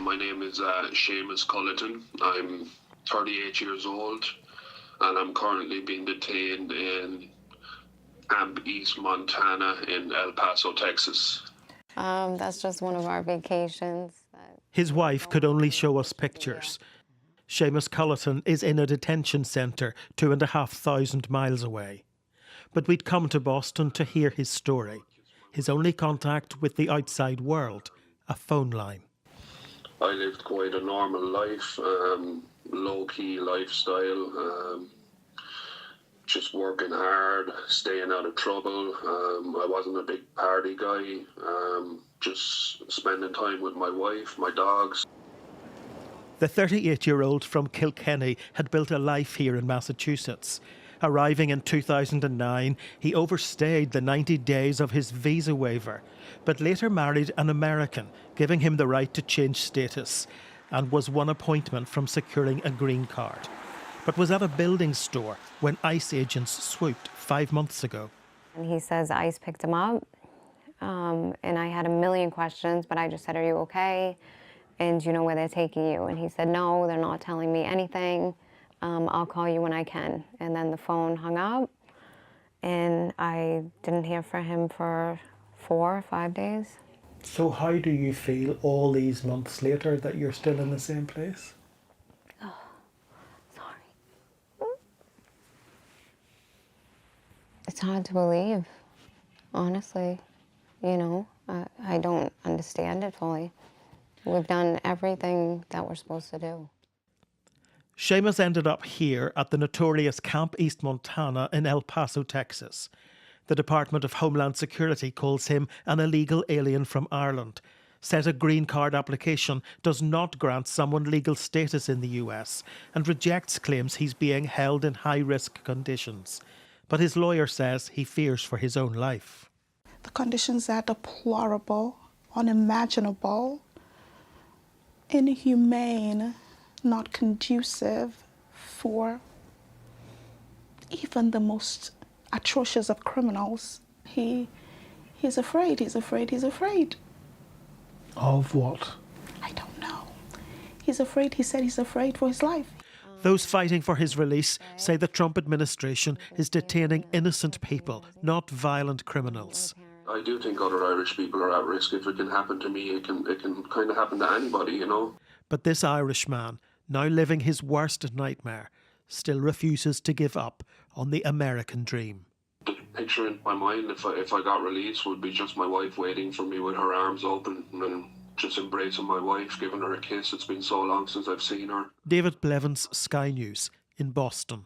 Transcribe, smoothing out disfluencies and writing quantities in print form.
My name is Seamus Culleton. I'm 38 years old and I'm currently being detained in Camp East Montana in El Paso, Texas. That's just one of our vacations. His wife could only show us pictures. Seamus Culleton is in a detention centre 2,500 miles away. But we'd come to Boston to hear his story. His only contact with the outside world, a phone line. I lived quite a normal life, low-key lifestyle, just working hard, staying out of trouble. I wasn't a big party guy, just spending time with my wife, my dogs. The 38-year-old from Kilkenny had built a life here in Massachusetts. Arriving in 2009, he overstayed the 90 days of his visa waiver, but later married an American, giving him the right to change status, and was one appointment from securing a green card. But was at a building store when ICE agents swooped 5 months ago. And he says ICE picked him up, and I had a million questions, but I just said, "Are you okay? And do you know where they're taking you?" And he said, "No, they're not telling me anything. I'll call you when I can." And then the phone hung up, and I didn't hear from him for 4 or 5 days. So how do you feel all these months later that you're still in the same place? Oh, sorry. It's hard to believe, honestly. You know, I don't understand it fully. We've done everything that we're supposed to do. Seamus ended up here at the notorious Camp East Montana in El Paso, Texas. The Department of Homeland Security calls him an illegal alien from Ireland, says a green card application does not grant someone legal status in the US, and rejects claims he's being held in high-risk conditions. But his lawyer says he fears for his own life. The conditions are deplorable, unimaginable, inhumane, not conducive for even the most atrocious of criminals. He's afraid, he's afraid, he's afraid. Of what? I don't know. He's afraid, he said he's afraid for his life. Those fighting for his release say the Trump administration is detaining innocent people, not violent criminals. I do think other Irish people are at risk. If it can happen to me, it can kind of happen to anybody, you know. But this Irishman, now living his worst nightmare, still refuses to give up on the American dream. The picture in my mind, if I got released, would be just my wife waiting for me with her arms open and just embracing my wife, giving her a kiss. It's been so long since I've seen her. David Blevins, Sky News, in Boston.